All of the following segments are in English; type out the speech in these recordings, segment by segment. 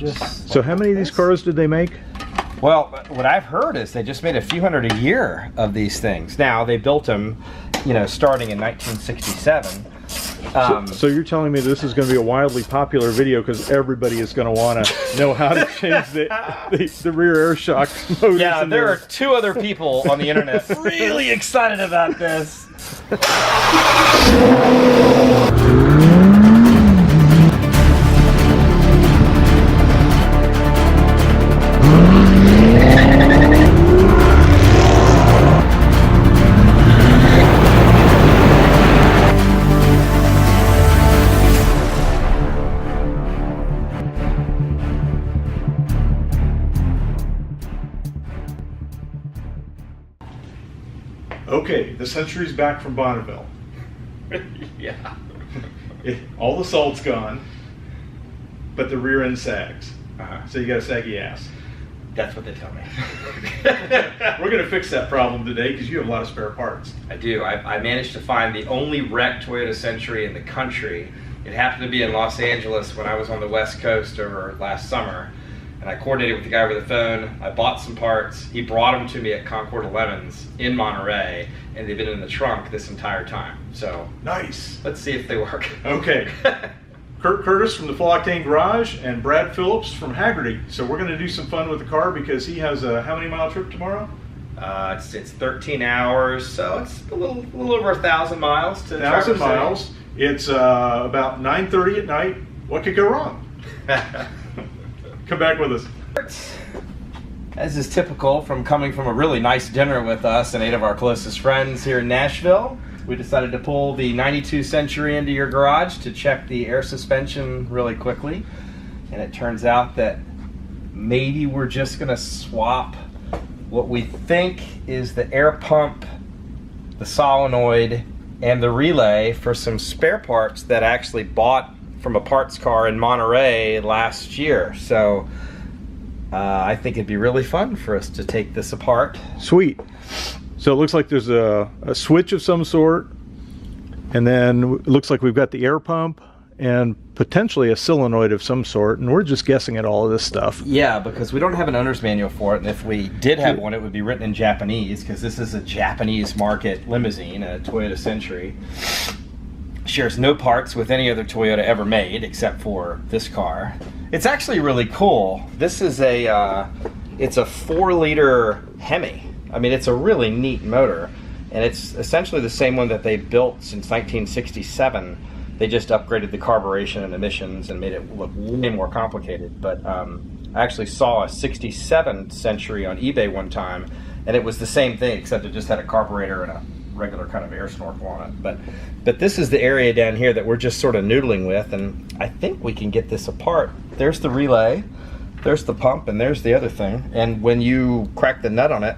So how many of these cars did they make? Well, what I've heard is they just made a few hundred a year of these things. Now, they built them, you know, starting in 1967. So you're telling me this is going to be a wildly popular video because everybody is going to want to know how to change the rear air shock motors. Yeah, there are 2 other people on the internet really excited about this. Okay, the Century's back from Bonneville. Yeah. All the salt's gone, but the rear end sags. So you got a saggy ass. That's what they tell me. We're going to fix that problem today because you have a lot of spare parts. I do. I managed to find the only wrecked Toyota Century in the country. It happened to be in Los Angeles when I was on the West Coast over last summer. And I coordinated with the guy over the phone. I bought some parts. He brought them to me at Concord Lemons in Monterey, and they've been in the trunk this entire time. So nice. Let's see if they work. Okay. Curt Curtis from the Full Octane Garage and Brad Phillips from Hagerty. So we're going to do some fun with the car because he has a how many mile trip tomorrow? It's 13 hours, so it's a little over 1,000 miles to 1,000 miles. It's about 9:30 at night. What could go wrong? Come back with us. As is typical from coming from a really nice dinner with us and 8 of our closest friends here in Nashville, we decided to pull the 92 Century into your garage to check the air suspension really quickly. And it turns out that maybe we're just going to swap what we think is the air pump, the solenoid, and the relay for some spare parts that I actually bought from a parts car in Monterey last year. So I think it'd be really fun for us to take this apart. Sweet. So it looks like there's a switch of some sort, and then it looks like we've got the air pump and potentially a solenoid of some sort, and we're just guessing at all of this stuff. Yeah, because we don't have an owner's manual for it, and if we did have one, it would be written in Japanese, because this is a Japanese market limousine, a Toyota Century. Shares no parts with any other Toyota ever made except for this car. It's actually really cool. This is it's a 4-liter Hemi. I mean, it's a really neat motor, and it's essentially the same one that they built since 1967. They just upgraded the carburation and emissions and made it look way more complicated. But I actually saw a 67 Century on eBay one time, and it was the same thing, except it just had a carburetor and a regular kind of air snorkel on it. But this is the area down here that we're just sort of noodling with, and I think we can get this apart. There's the relay, there's the pump, and there's the other thing. And when you crack the nut on it,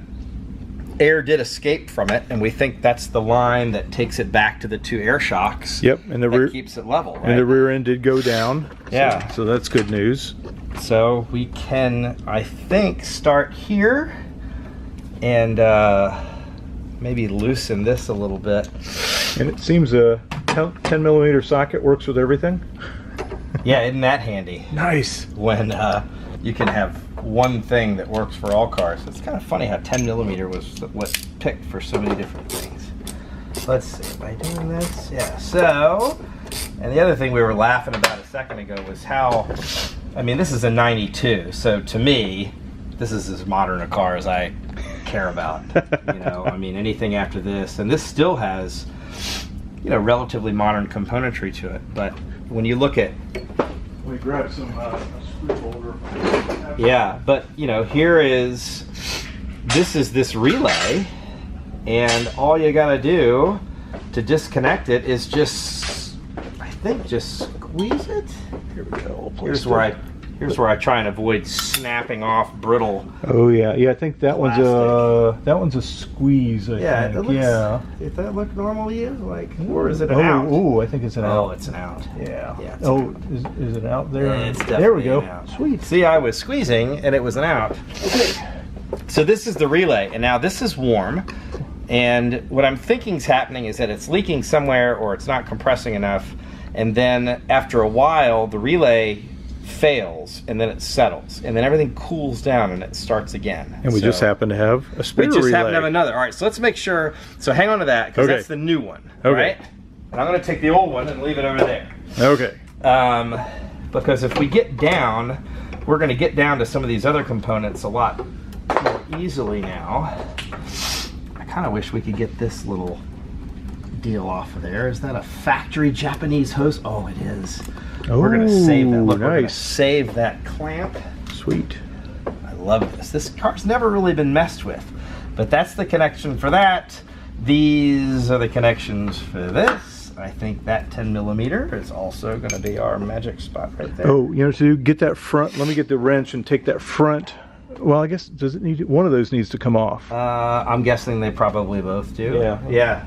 air did escape from it, and we think that's the line that takes it back to the 2 air shocks. Yep, and the rear keeps it level, right? And the rear end did go down. Yeah. So that's good news. So we can, I think, start here and maybe loosen this a little bit. And it seems a 10 millimeter socket works with everything. Yeah, isn't that handy? Nice. When you can have one thing that works for all cars. It's kind of funny how 10 millimeter was picked for so many different things. Let's see, by doing this, yeah. So, and the other thing we were laughing about a second ago was how, I mean, this is a 92, so to me, this is as modern a car as I care about. You know, I mean, anything after this, and this still has, you know, relatively modern componentry to it. But when you look at, we grab some screw holder. Yeah, but you know, this is this relay, and all you gotta do to disconnect it is just, I think, just squeeze it. Here we go. Here's where I try and avoid snapping off brittle. Oh yeah, I think that plastic. one's a squeeze. I think. Does that look normal to you? Like, or is it an out? Oh, I think it's an out. Oh, it's an out. Yeah. It's is it out there? It's definitely there we go. An out. Sweet. See, I was squeezing and it was an out. Okay. So this is the relay, and now this is warm. And what I'm thinking is happening is that it's leaking somewhere, or it's not compressing enough. And then after a while, the relay fails, and then it settles, and then everything cools down and it starts again. And we just happen to have a spare relay. We just happen to have another. All right, so let's make sure. So hang on to that, because that's the new one, right? And I'm going to take the old one and leave it over there. Okay. Because if we get down, we're going to get down to some of these other components a lot more easily now. I kind of wish we could get this little deal off of there. Is that a factory Japanese hose? Oh, it is. Oh, we're going to save that. Look, nice. we're going to save that clamp. Sweet. I love this. This car's never really been messed with, but that's the connection for that. These are the connections for this. I think that 10mm is also going to be our magic spot right there. Oh, you know, to get that front, let me get the wrench and take that front. Well, I guess, does it need, one of those needs to come off. I'm guessing they probably both do. Yeah. Yeah.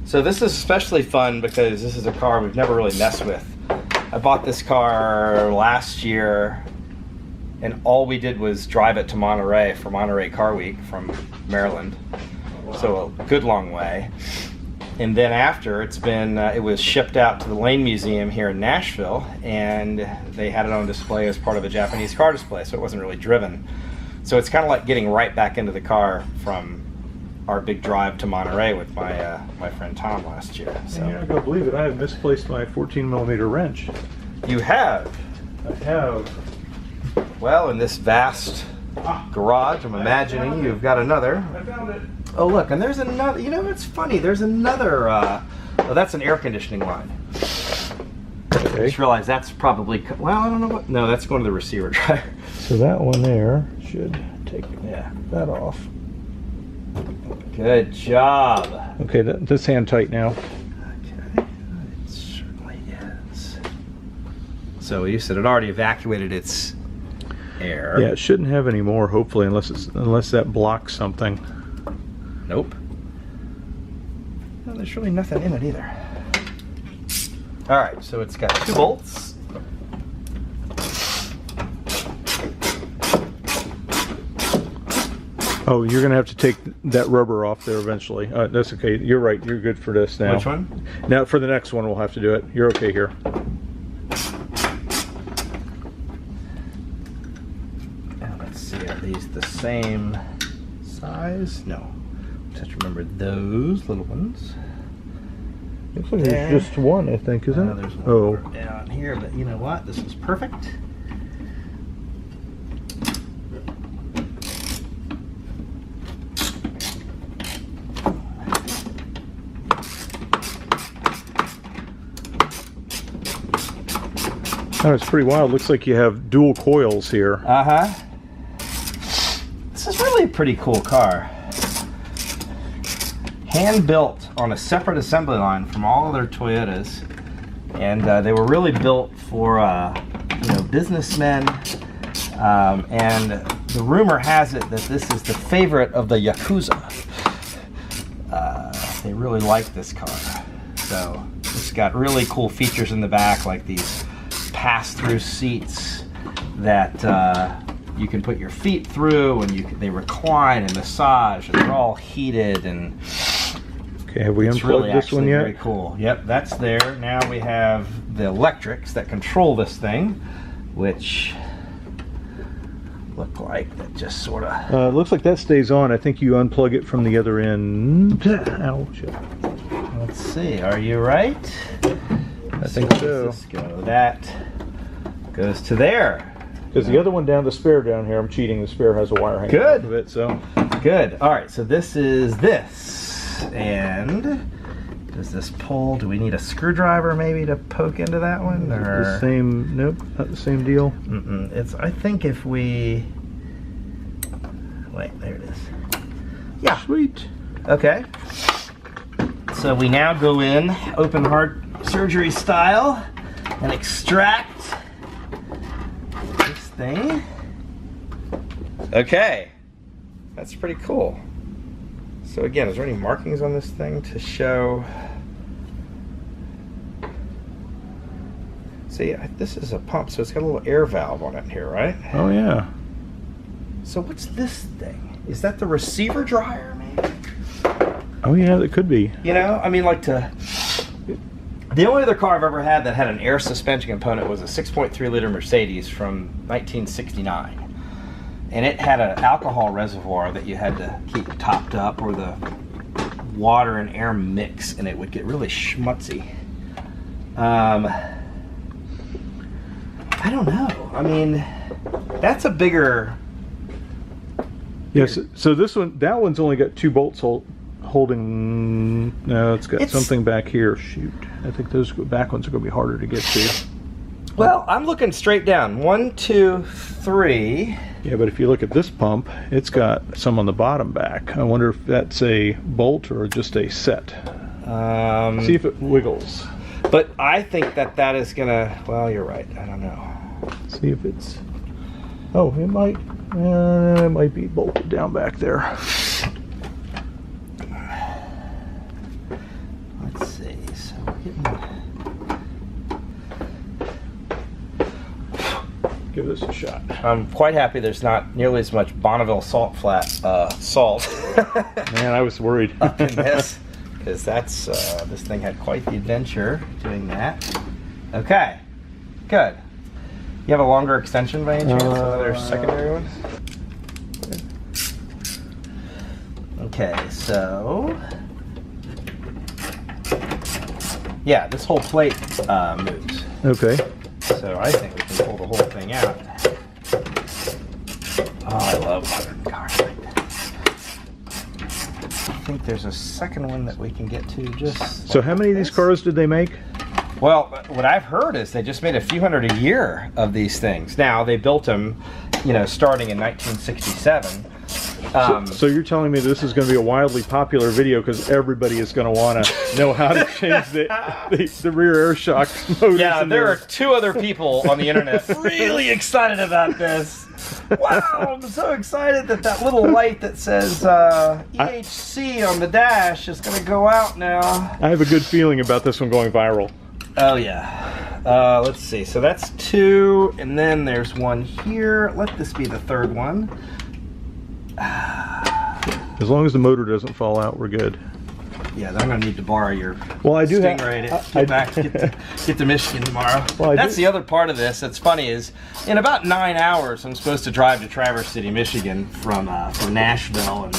So this is especially fun because this is a car we've never really messed with. I bought this car last year, and all we did was drive it to Monterey for Monterey Car Week from Maryland. So a good long way. And then after, it's been, it was shipped out to the Lane Museum here in Nashville, and they had it on display as part of a Japanese car display, so it wasn't really driven. So it's kind of like getting right back into the car from our big drive to Monterey with my my friend Tom last year. So You're not going to believe it, I have misplaced my 14mm wrench. you have. I have. Well, in this vast garage, I'm imagining you've got another. I found it. Oh, look, and there's another. You know, it's funny. There's another. Oh, that's an air conditioning line. I Okay. just realized that's probably. Well, I don't know what. No, that's going to the receiver dryer. So that one there should take that off. Good job. Okay, this hand tight now. Okay, it certainly is. So you said it already evacuated its air. Yeah, it shouldn't have any more, hopefully, unless that blocks something. Nope. No, there's really nothing in it either. All right, so it's got 2 bolts. Oh, you're gonna have to take that rubber off there eventually. That's okay. You're right. You're good for this now. Which one? Now for the next one, we'll have to do it. You're okay here. Now let's see. Are these the same size? No. Just have to remember those little ones. Looks like there's just one, I think, isn't it? There's one Oh. more down here, but you know what? This is perfect. Oh, it's pretty wild. Looks like you have dual coils here. Uh-huh. This is really a pretty cool car. Hand built on a separate assembly line from all other Toyotas, and they were really built for you know, businessmen. And the rumor has it that this is the favorite of the Yakuza. They really like this car. So it's got really cool features in the back, like these pass-through seats that you can put your feet through, and they recline and massage, and they're all heated, and Okay, have we it's unplugged really this one yet? very cool. Yep, that's there. Now we have the electrics that control this thing, which look like that just sort of. It looks like that stays on. I think you unplug it from the other end. Ow, shit. Let's see. Are you right? I think so. Where does this go? That goes to there. Because the other one down, the spare down here, I'm cheating. The spare has a wire hanging Good. off of it, so. Good. All right. So this is this, and does this pull? Do we need a screwdriver maybe to poke into that one, or The same, nope, not the same deal. Mm-mm. It's. I think if we wait, there it is. Yeah. Sweet. Okay. So we now go in open heart surgery style and extract this thing. Okay. That's pretty cool. So again, is there any markings on this thing to show? See, this is a pump, so it's got a little air valve on it here, right? Oh, yeah. So what's this thing? Is that the receiver dryer, maybe? Oh, yeah, that could be. You know, I mean, like to The only other car I've ever had that had an air suspension component was a 6.3 liter Mercedes from 1969. And it had an alcohol reservoir that you had to keep topped up, or the water and air mix, and it would get really schmutzy. I don't know. I mean, that's a bigger... Yes, so this one, that one's only got 2 bolts holding. No, it's got something back here. Shoot, I think those back ones are going to be harder to get to. Well, I'm looking straight down. 1, 2, 3. Yeah, but if you look at this pump, it's got some on the bottom back. I wonder if that's a bolt or just a set. See if it wiggles. But I think that is gonna. Well, you're right. I don't know. See if it's. Oh, it might be bolted down back there. Let's see. So we're getting. Give this a shot. I'm quite happy there's not nearly as much Bonneville salt salt Man, I was worried. up in this, because that's this thing had quite the adventure doing that. Okay, good. You have a longer extension by any chance? Another secondary one? Okay, so yeah, this whole plate moves. Okay. So I think we can pull the whole thing out. Oh, I love modern cars like that. I think there's a second one that we can get to just... So how many of these cars did they make? Well, what I've heard is they just made a few hundred a year of these things. Now, they built them, you know, starting in 1967. So you're telling me this is going to be a wildly popular video because everybody is going to want to know how to change the rear air shock motors. Yeah, there are 2 other people on the internet really excited about this. Wow, I'm so excited that little light that says EHC on the dash is going to go out now. I have a good feeling about this one going viral. Oh yeah. Let's see. So that's 2, and then there's one here. Let this be the 3rd one. As long as the motor doesn't fall out, we're good. Yeah, I'm going to need to borrow your Stingray to get to Michigan tomorrow. Well, that's the other part of this that's funny is, in about 9 hours, I'm supposed to drive to Traverse City, Michigan from Nashville, and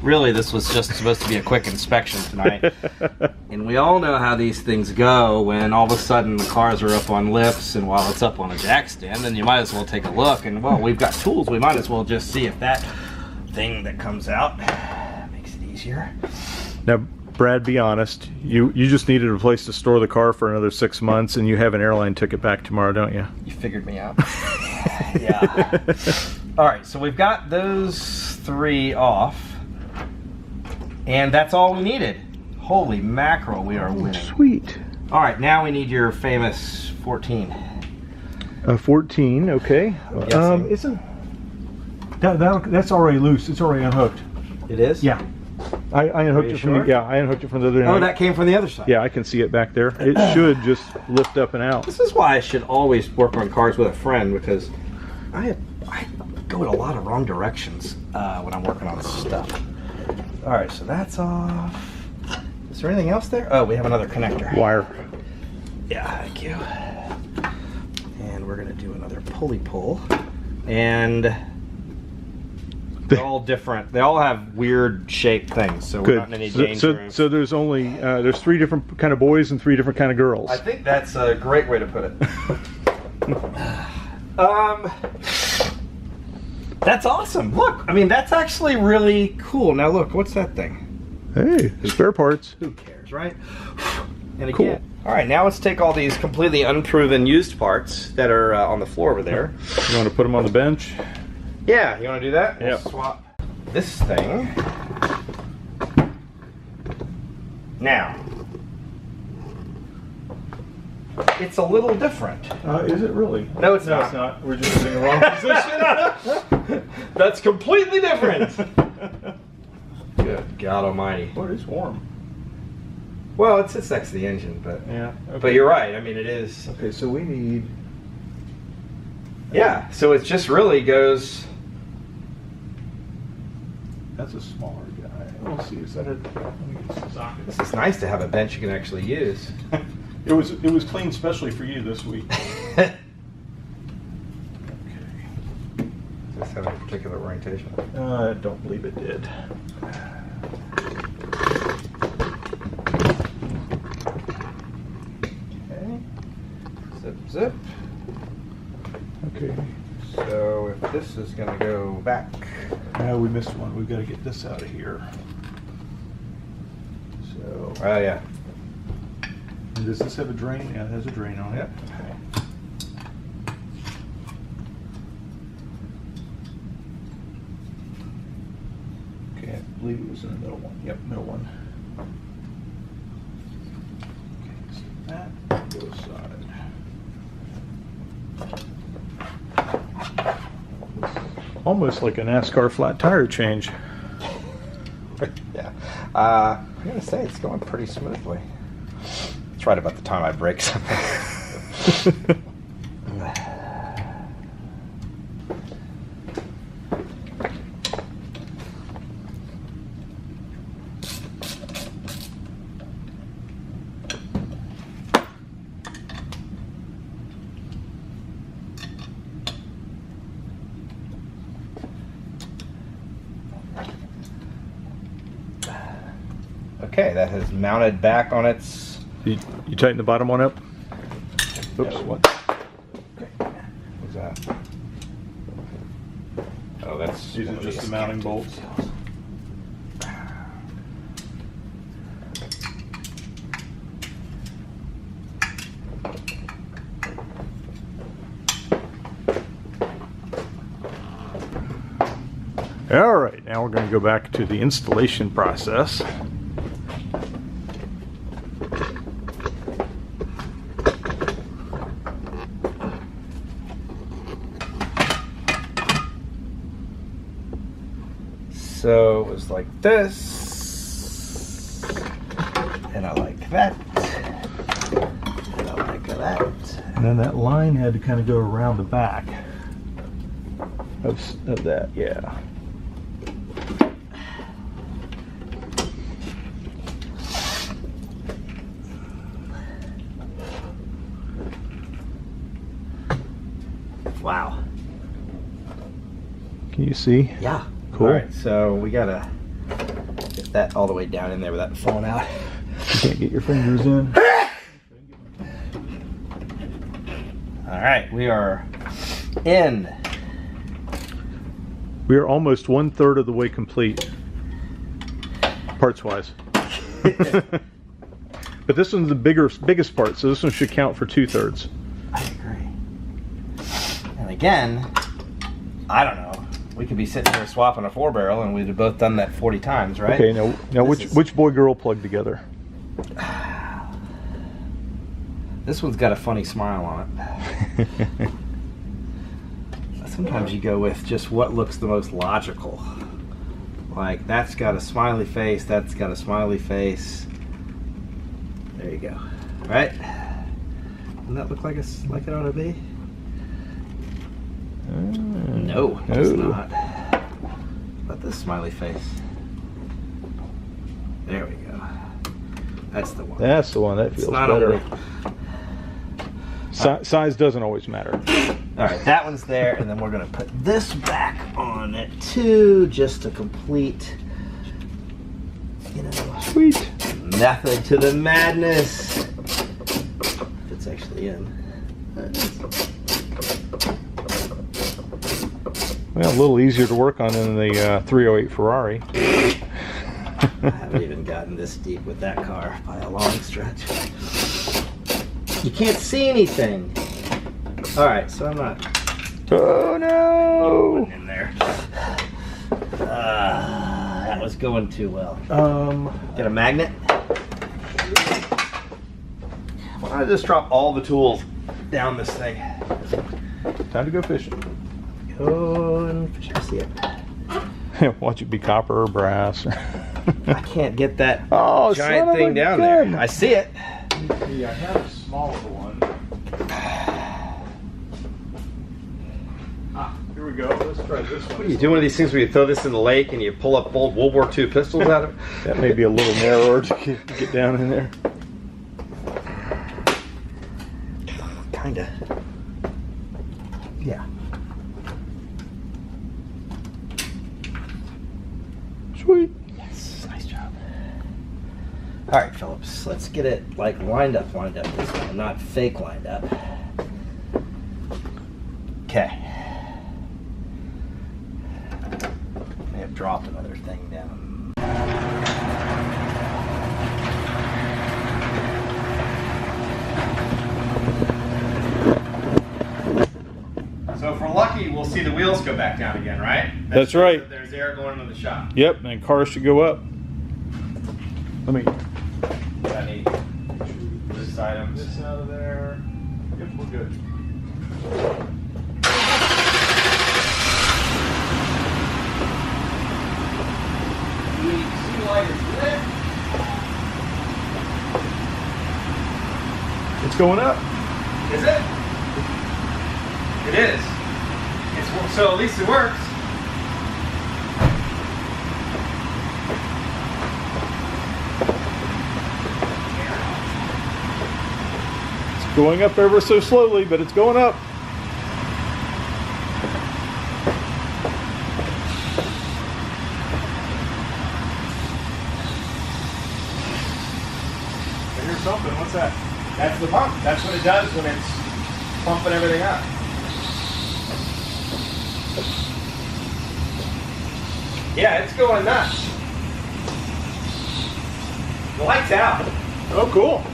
really this was just supposed to be a quick inspection tonight. And we all know how these things go when all of a sudden the cars are up on lifts, and while it's up on a jack stand, then you might as well take a look, and well, we've got tools, we might as well just see if that thing that comes out makes it easier. Now, Brad, be honest. You just needed a place to store the car for another 6 months, and you have an airline ticket back tomorrow, don't you? You figured me out. Yeah. All right, so we've got those 3 off, and that's all we needed. Holy mackerel, we are winning. Sweet. All right, now we need your famous 14. 14, okay. Isn't that's already loose? It's already unhooked. It is? Yeah. I unhooked it from I unhooked it from the other night. Oh, that came from the other side. Yeah, I can see it back there. It should just lift up and out. This is why I should always work on cars with a friend, because I go in a lot of wrong directions when I'm working on this stuff. All right, so that's off. Is there anything else there? Oh, we have another connector. Wire. Yeah, thank you. And we're gonna do another pulley pull. And they're all different. They all have weird shaped things, so we're not in any danger. So there's only there's 3 different kind of boys and 3 different kind of girls. I think that's a great way to put it. That's awesome. Look, I mean, that's actually really cool. Now look, what's that thing? Hey, spare parts. Who cares, right? And again, all right, now let's take all these completely unproven used parts that are on the floor over there. You want to put them on the bench? Yeah, you want to do that? Yeah. We'll swap this thing. Now, it's a little different. Is it really? No, it's not. It's not. We're just in the wrong position. That's completely different. Good God Almighty! Well, it's warm. Well, it sits next to the engine, but Yeah. Okay. but you're right. I mean, it is. Okay, so we need. Yeah. So it just really goes. That's a smaller guy. We'll see. Is that a? Let me get some sockets. This is nice to have a bench you can actually use. It was cleaned specially for you this week. Does this have a particular orientation? I don't believe it did. Okay. Zip, zip. Okay. So if this is going to go back. Now we missed one. We've got to get this out of here. So. Oh, yeah. And does this have a drain? Yeah, it has a drain on it. Yep. Okay, I believe it was in the middle one. Yep, middle one. Okay, so that goes side. Almost like a NASCAR flat tire change. Yeah. I'm going to say it's going pretty smoothly. It's right about the time I break something. Okay, that has mounted back on its... You tighten the bottom one up? Oops, Yeah. what? Okay. What's that? Oh, that's... These are just the mounting bolts. All right, now we're going to go back to the installation process. So it was like this, and I like that, and I like that. And then that line had to kind of go around the back of that, yeah. Wow. Can you see? Yeah. Cool. All right, so we gotta get that all the way down in there without falling out. You can't get your fingers in. All right, we are in. We are almost 1/3 of the way complete, parts-wise. But this one's the biggest part, so this one should count for 2/3. I agree. And again, I don't know. We could be sitting here swapping a 4-barrel, and we'd have both done that 40 times, right? Okay, now which boy girl plug together? This one's got a funny smile on it. Sometimes you go with just what looks the most logical. Like, that's got a smiley face, that's got a smiley face. There you go. Right? Doesn't that look like it ought to be? No, it's not. But this smiley face. There we go. That's the one. That's the one. That feels better. Size doesn't always matter. All right, that one's there, and then we're gonna put this back on it too, just to complete, Sweet. method to the madness. If it's actually in. Well, a little easier to work on than the 308 Ferrari. I haven't even gotten this deep with that car by a long stretch. You can't see anything. All right, so I'm not. Oh no! In there. That was going too well. Get a magnet. Why don't I just drop all the tools down this thing? Time to go fishing. Go and fish. I see it. Watch it be copper or brass. I can't get that Oh, giant son of thing a down gun. there. I see it. Yeah, I have a smaller one. Here we go. Let's try this one. You do one of these things where you throw this in the lake and you pull up old World War II pistols out of it? That may be a little narrower to get down in there. Kinda. Yeah. Sweet. Yes, nice job. All right, Phillips, let's get it like lined up this time, not fake lined up. Okay. May have dropped another thing down. So if we're lucky, we'll see the wheels go back down again, right? That's right. That there's air going into the shop. Yep, and cars should go up. Let me. I need this item. This out of there. Yep, we're good. The light is lit. It's going up. Is it? It is. So at least it works. It's going up ever so slowly, but it's going up. I hear something. What's that? That's the pump. That's what it does when it's pumping everything up. Yeah, it's going nuts. The light's out. Oh, cool.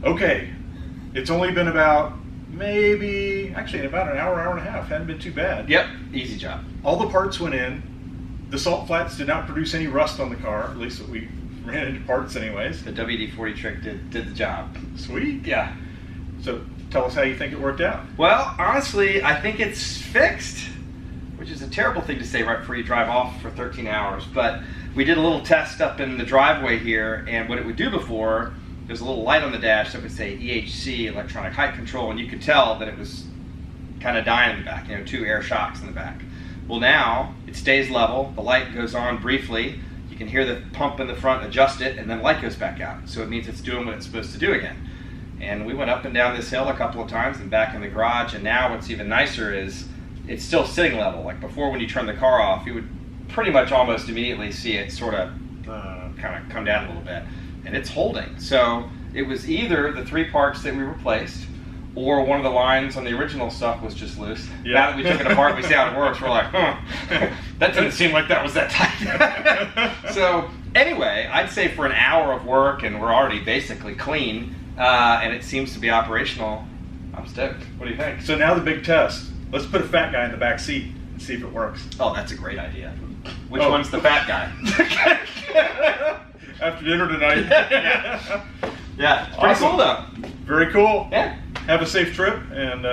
Okay, it's only been about actually about an hour and a half. Hadn't been too bad. Yep, easy job. All the parts went in. The salt flats did not produce any rust on the car, at least we ran into parts anyways. The WD-40 trick did the job. Sweet. Yeah. So tell us how you think it worked out. Well, honestly, I think it's fixed, which is a terrible thing to say right before you drive off for 13 hours. But we did a little test up in the driveway here, and what it would do before, there's a little light on the dash that would say EHC, electronic height control, and you could tell that it was kind of dying in the back, 2 air shocks in the back. Well, now it stays level, the light goes on briefly, you can hear the pump in the front adjust it, and then the light goes back out. So it means it's doing what it's supposed to do again. And we went up and down this hill a couple of times and back in the garage, and now what's even nicer is it's still sitting level. Like before, when you turn the car off, you would pretty much almost immediately see it sort of kind of come down a little bit. And it's holding. So it was either the 3 parts that we replaced, or one of the lines on the original stuff was just loose. Yeah. Now that we took it apart, we see how it works. We're like, that didn't seem like that was that tight. So anyway, I'd say for an hour of work, and we're already basically clean, and it seems to be operational, I'm stoked. What do you think? So now the big test. Let's put a fat guy in the back seat and see if it works. Oh, that's a great idea. Which one's the fat guy? After dinner tonight. Yeah, it's pretty cool though. Very cool. Yeah. Have a safe trip, and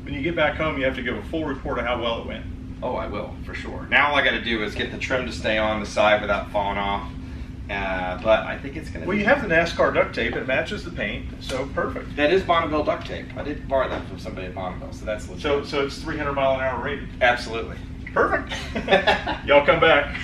when you get back home, you have to give a full report of how well it went. Oh, I will, for sure. Now all I got to do is get the trim to stay on the side without falling off. But I think it's going to Well, you have the NASCAR duct tape. It matches the paint, so perfect. That is Bonneville duct tape. I did borrow that from somebody at Bonneville, so that's legit. So it's 300 mile an hour rated. Absolutely. Perfect. Y'all come back.